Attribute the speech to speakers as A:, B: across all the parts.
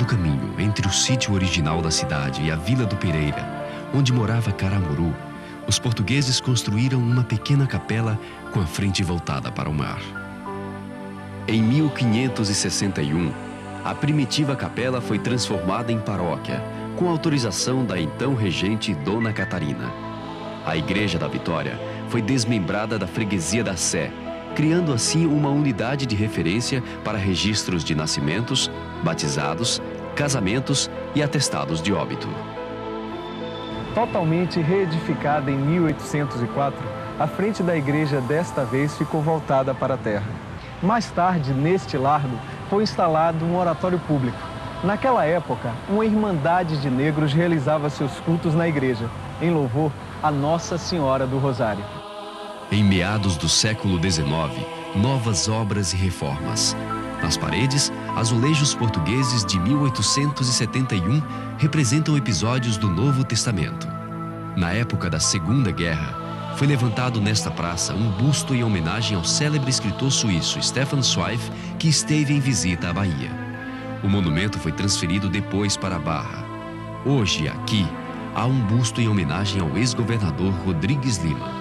A: do caminho entre o sítio original da cidade e a Vila do Pereira, onde morava Caramuru, os portugueses construíram uma pequena capela com a frente voltada para o mar. Em 1561, a primitiva capela foi transformada em paróquia, com autorização da então regente Dona Catarina. A Igreja da Vitória foi desmembrada da freguesia da Sé, criando assim uma unidade de referência para registros de nascimentos, batizados, casamentos e atestados de óbito.
B: Totalmente reedificada em 1804, a frente da igreja desta vez ficou voltada para a terra. Mais tarde, neste largo, foi instalado um oratório público. Naquela época, uma irmandade de negros realizava seus cultos na igreja, em louvor a Nossa Senhora do Rosário.
A: Em meados do século XIX, novas obras e reformas. Nas paredes, azulejos portugueses de 1871 representam episódios do Novo Testamento. Na época da Segunda Guerra, foi levantado nesta praça um busto em homenagem ao célebre escritor suíço Stefan Zweig, que esteve em visita à Bahia. O monumento foi transferido depois para a Barra. Hoje, aqui, há um busto em homenagem ao ex-governador Rodrigues Lima.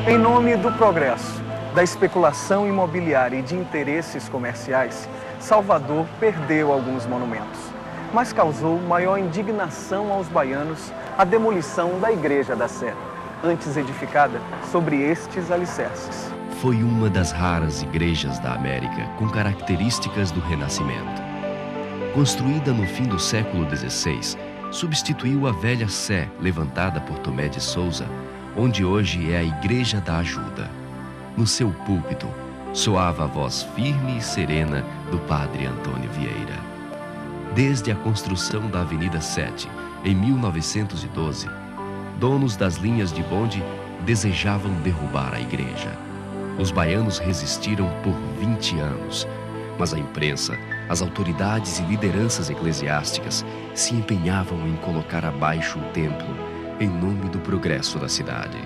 B: Em nome do progresso, da especulação imobiliária e de interesses comerciais, Salvador perdeu alguns monumentos, mas causou maior indignação aos baianos a demolição da Igreja da Sé, antes edificada sobre estes alicerces.
A: Foi uma das raras igrejas da América com características do Renascimento. Construída no fim do século XVI, substituiu a velha Sé levantada por Tomé de Souza, onde hoje é a Igreja da Ajuda. No seu púlpito, soava a voz firme e serena do padre Antônio Vieira. Desde a construção da Avenida 7, em 1912, donos das linhas de bonde desejavam derrubar a igreja. Os baianos resistiram por 20 anos, mas a imprensa, as autoridades e lideranças eclesiásticas se empenhavam em colocar abaixo o templo em nome do progresso da cidade.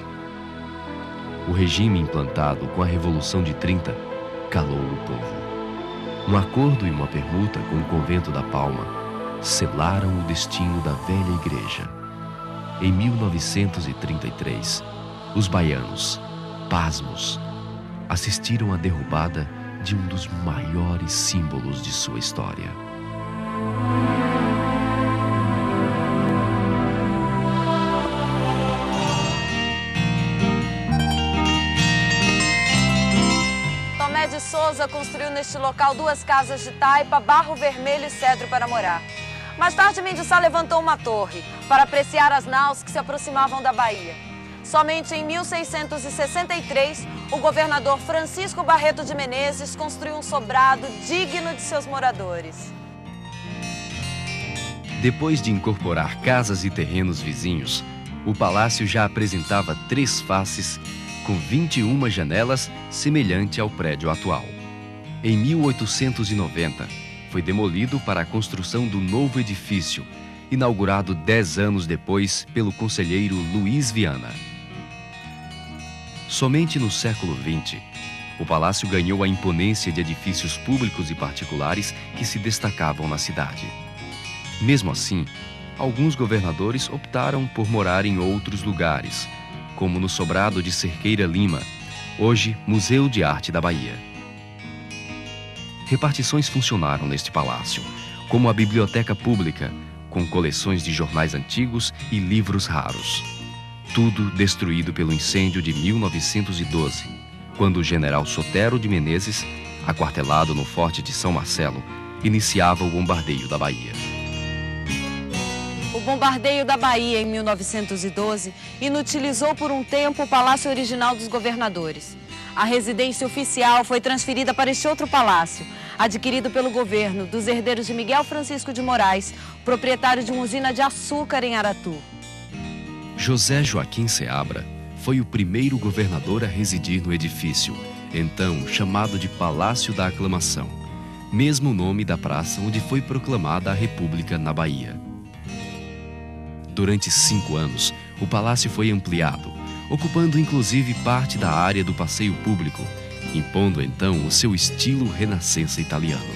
A: O regime implantado com a Revolução de 30 calou o povo. Um acordo e uma permuta com o convento da Palma selaram o destino da velha igreja. Em 1933, os baianos, pasmos, assistiram à derrubada de um dos maiores símbolos de sua história.
C: Tomé de Souza construiu neste local 2 casas de taipa, barro vermelho e cedro para morar. Mais tarde, Mendes Sá levantou uma torre para apreciar as naus que se aproximavam da Bahia. Somente em 1663, o governador Francisco Barreto de Menezes construiu um sobrado digno de seus moradores.
A: Depois de incorporar casas e terrenos vizinhos, o palácio já apresentava 3 faces com 21 janelas, semelhante ao prédio atual. Em 1890, foi demolido para a construção do novo edifício, inaugurado 10 anos depois pelo conselheiro Luiz Viana. Somente no século XX, o palácio ganhou a imponência de edifícios públicos e particulares que se destacavam na cidade. Mesmo assim, alguns governadores optaram por morar em outros lugares, como no sobrado de Cerqueira Lima, hoje Museu de Arte da Bahia. Repartições funcionaram neste palácio, como a biblioteca pública, com coleções de jornais antigos e livros raros. Tudo destruído pelo incêndio de 1912, quando o general Sotero de Menezes, aquartelado no Forte de São Marcelo, iniciava o bombardeio da Bahia.
C: O bombardeio da Bahia, em 1912, inutilizou por um tempo o palácio original dos governadores. A residência oficial foi transferida para este outro palácio, adquirido pelo governo dos herdeiros de Miguel Francisco de Moraes, proprietário de uma usina de açúcar em Aratu.
A: José Joaquim Seabra foi o primeiro governador a residir no edifício, então chamado de Palácio da Aclamação, mesmo nome da praça onde foi proclamada a República na Bahia. Durante 5 anos, o palácio foi ampliado, ocupando inclusive parte da área do passeio público, impondo então o seu estilo renascença italiano.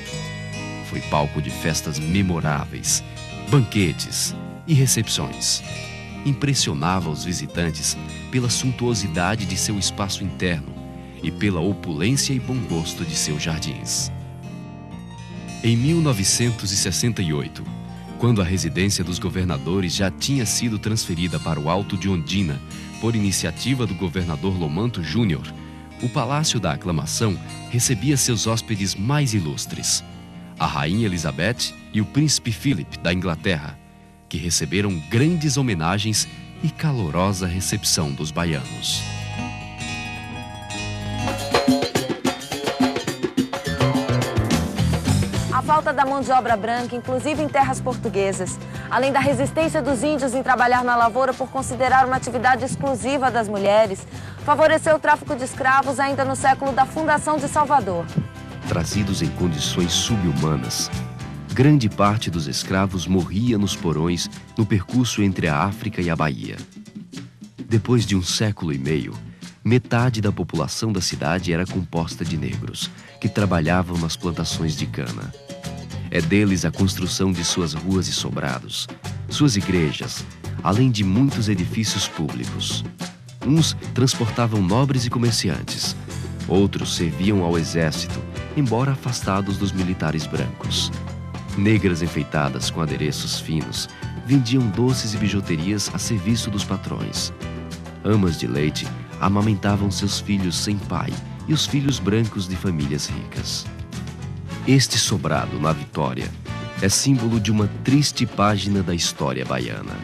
A: Foi palco de festas memoráveis, banquetes e recepções. Impressionava os visitantes pela suntuosidade de seu espaço interno e pela opulência e bom gosto de seus jardins. Em 1968, quando a residência dos governadores já tinha sido transferida para o Alto de Ondina por iniciativa do governador Lomanto Júnior, o Palácio da Aclamação recebia seus hóspedes mais ilustres, a Rainha Elizabeth e o Príncipe Philip da Inglaterra, que receberam grandes homenagens e calorosa recepção dos baianos.
C: A falta da mão de obra branca, inclusive em terras portuguesas, além da resistência dos índios em trabalhar na lavoura por considerar uma atividade exclusiva das mulheres, favoreceu o tráfico de escravos ainda no século da fundação de Salvador.
A: Trazidos em condições subhumanas, grande parte dos escravos morria nos porões no percurso entre a África e a Bahia. Depois de 1,5 séculos, metade da população da cidade era composta de negros, que trabalhavam nas plantações de cana. É deles a construção de suas ruas e sobrados, suas igrejas, além de muitos edifícios públicos. Uns transportavam nobres e comerciantes, outros serviam ao exército, embora afastados dos militares brancos. Negras enfeitadas com adereços finos vendiam doces e bijuterias a serviço dos patrões. Amas de leite amamentavam seus filhos sem pai e os filhos brancos de famílias ricas. Este sobrado na Vitória é símbolo de uma triste página da história baiana.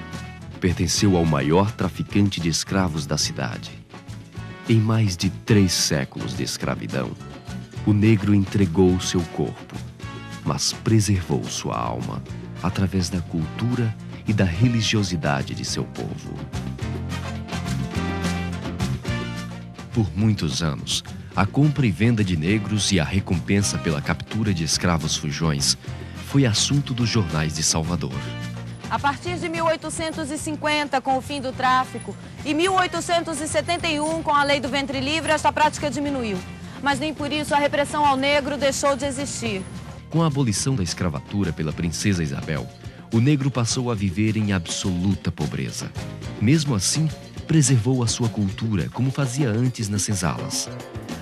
A: Pertenceu ao maior traficante de escravos da cidade. Em mais de 3 séculos de escravidão, o negro entregou seu corpo, mas preservou sua alma através da cultura e da religiosidade de seu povo. Por muitos anos, a compra e venda de negros e a recompensa pela captura de escravos fujões foi assunto dos jornais de Salvador.
C: A partir de 1850, com o fim do tráfico, e 1871, com a Lei do Ventre Livre, esta prática diminuiu. Mas nem por isso a repressão ao negro deixou de existir.
A: Com a abolição da escravatura pela princesa Isabel, o negro passou a viver em absoluta pobreza. Mesmo assim, preservou a sua cultura como fazia antes nas senzalas.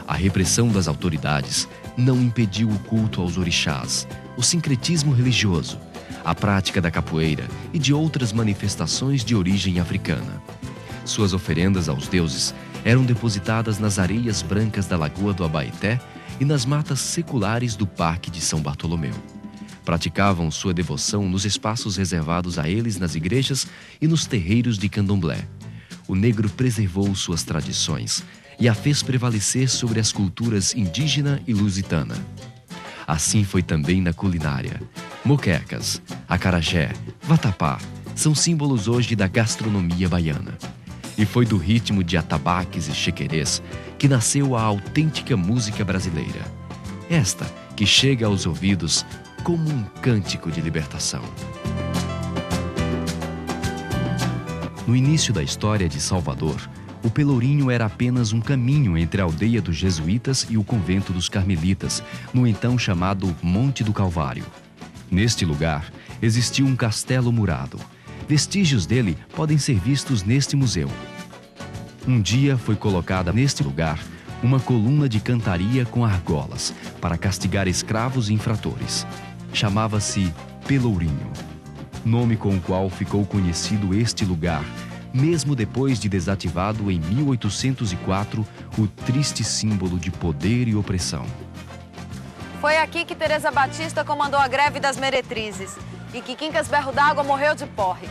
A: A repressão das autoridades não impediu o culto aos orixás, o sincretismo religioso, a prática da capoeira e de outras manifestações de origem africana. Suas oferendas aos deuses eram depositadas nas areias brancas da Lagoa do Abaeté e nas matas seculares do Parque de São Bartolomeu. Praticavam sua devoção nos espaços reservados a eles nas igrejas e nos terreiros de candomblé. O negro preservou suas tradições e a fez prevalecer sobre as culturas indígena e lusitana. Assim foi também na culinária. Moquecas, acarajé, vatapá são símbolos hoje da gastronomia baiana. E foi do ritmo de atabaques e chequerês que nasceu a autêntica música brasileira. Esta que chega aos ouvidos como um cântico de libertação. No início da história de Salvador, o Pelourinho era apenas um caminho entre a aldeia dos jesuítas e o convento dos carmelitas, no então chamado Monte do Calvário. Neste lugar, existia um castelo murado. Vestígios dele podem ser vistos neste museu. Um dia foi colocada neste lugar uma coluna de cantaria com argolas para castigar escravos e infratores. Chamava-se Pelourinho, nome com o qual ficou conhecido este lugar, mesmo depois de desativado em 1804 o triste símbolo de poder e opressão.
C: Foi aqui que Teresa Batista comandou a greve das meretrizes e que Quincas Berro d'Água morreu de porre.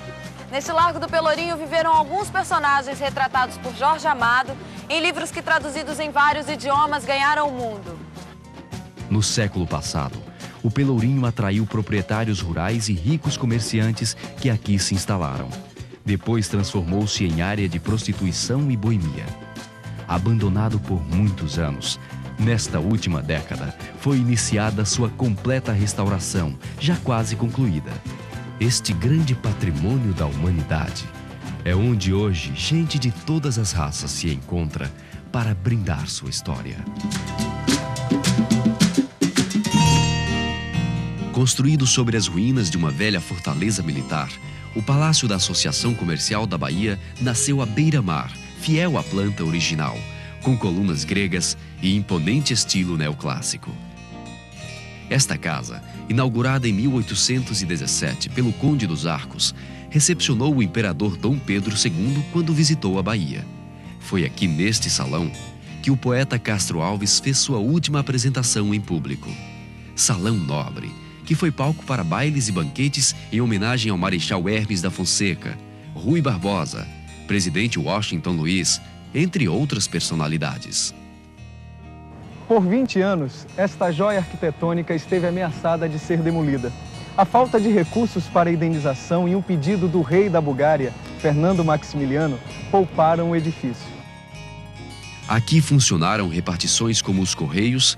C: Neste Largo do Pelourinho viveram alguns personagens retratados por Jorge Amado em livros que, traduzidos em vários idiomas, ganharam o mundo.
A: No século passado, o Pelourinho atraiu proprietários rurais e ricos comerciantes que aqui se instalaram. Depois transformou-se em área de prostituição e boemia. Abandonado por muitos anos, nesta última década foi iniciada sua completa restauração, já quase concluída. Este grande patrimônio da humanidade É onde hoje gente de todas as raças se encontra para brindar sua história. Construído sobre as ruínas de uma velha fortaleza militar, o Palácio da Associação Comercial da Bahia nasceu à beira-mar, fiel à planta original, com colunas gregas e imponente estilo neoclássico. Esta casa, inaugurada em 1817 pelo Conde dos Arcos, recepcionou o imperador Dom Pedro II quando visitou a Bahia. Foi aqui neste salão que o poeta Castro Alves fez sua última apresentação em público. Salão nobre, que foi palco para bailes e banquetes em homenagem ao Marechal Hermes da Fonseca, Rui Barbosa, presidente Washington Luiz, entre outras personalidades.
B: Por 20 anos, esta joia arquitetônica esteve ameaçada de ser demolida. A falta de recursos para indenização e um pedido do rei da Bulgária, Fernando Maximiliano, pouparam o edifício.
A: Aqui funcionaram repartições como os Correios,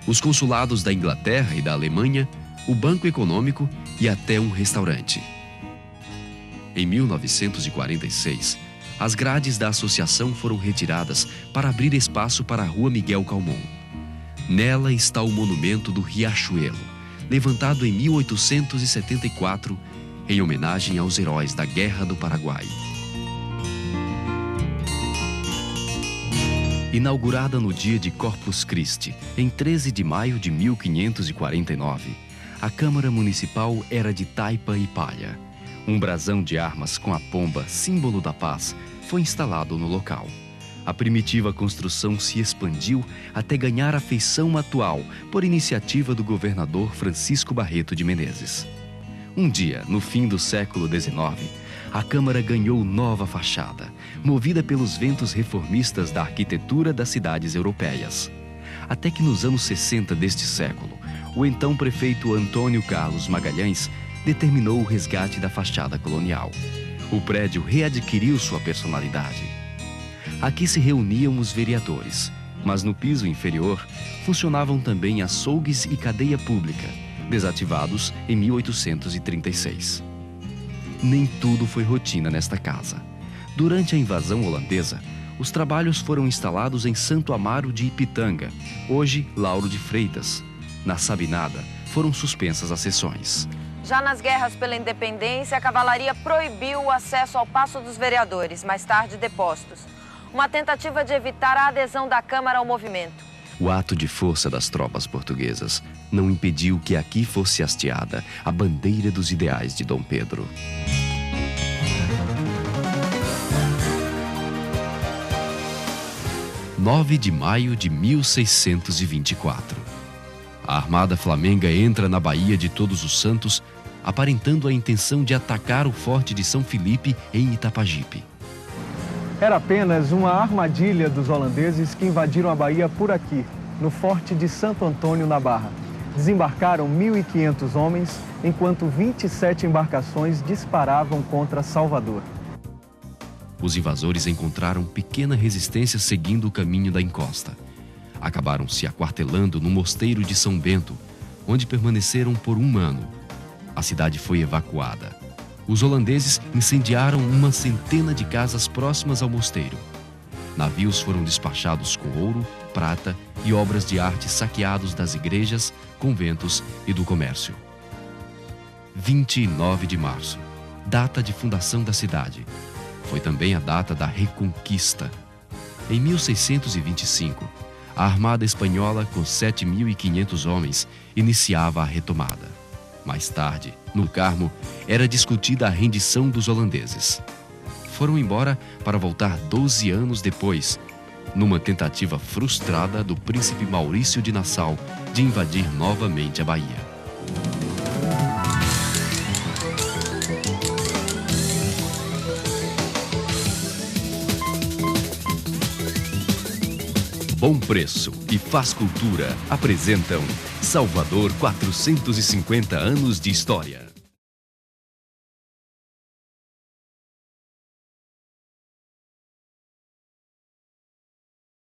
A: os consulados da Inglaterra e da Alemanha, o Banco Econômico e até um restaurante. Em 1946, as grades da associação foram retiradas para abrir espaço para a Rua Miguel Calmon. Nela está o monumento do Riachuelo, levantado em 1874 em homenagem aos heróis da Guerra do Paraguai. Inaugurada no dia de Corpus Christi, em 13 de maio de 1549, a Câmara Municipal era de taipa e palha. Um brasão de armas com a pomba, símbolo da paz, foi instalado no local. A primitiva construção se expandiu até ganhar a feição atual por iniciativa do governador Francisco Barreto de Menezes. Um dia, no fim do século XIX, a Câmara ganhou nova fachada, movida pelos ventos reformistas da arquitetura das cidades europeias. Até que nos anos 60 deste século, o então prefeito Antônio Carlos Magalhães determinou o resgate da fachada colonial. O prédio readquiriu sua personalidade. Aqui se reuniam os vereadores, mas no piso inferior funcionavam também açougues e cadeia pública, desativados em 1836. Nem tudo foi rotina nesta casa. Durante a invasão holandesa, os trabalhos foram instalados em Santo Amaro de Ipitanga, hoje Lauro de Freitas. Na Sabinada, foram suspensas as sessões.
C: Já nas guerras pela independência, a cavalaria proibiu o acesso ao Paço dos Vereadores, mais tarde depostos. Uma tentativa de evitar a adesão da Câmara ao movimento.
A: O ato de força das tropas portuguesas não impediu que aqui fosse hasteada a bandeira dos ideais de Dom Pedro. – 9 de maio de 1624. A Armada Flamenga entra na Baía de Todos os Santos, aparentando a intenção de atacar o Forte de São Felipe em Itapajipe.
B: Era apenas uma armadilha dos holandeses que invadiram a Bahia por aqui, no Forte de Santo Antônio, na Barra. Desembarcaram 1.500 homens, enquanto 27 embarcações disparavam contra Salvador.
A: Os invasores encontraram pequena resistência seguindo o caminho da encosta. Acabaram se aquartelando no mosteiro de São Bento, onde permaneceram por um ano. A cidade foi evacuada. Os holandeses incendiaram uma centena de casas próximas ao mosteiro. Navios foram despachados com ouro, prata e obras de arte saqueados das igrejas, conventos e do comércio. 29 de março, data de fundação da cidade. Foi também a data da Reconquista. Em 1625, a Armada Espanhola, com 7.500 homens, iniciava a retomada. Mais tarde, no Carmo, era discutida a rendição dos holandeses. Foram embora para voltar 12 anos depois, numa tentativa frustrada do príncipe Maurício de Nassau de invadir novamente a Bahia. Bom Preço e Faz Cultura apresentam Salvador 450 anos de história.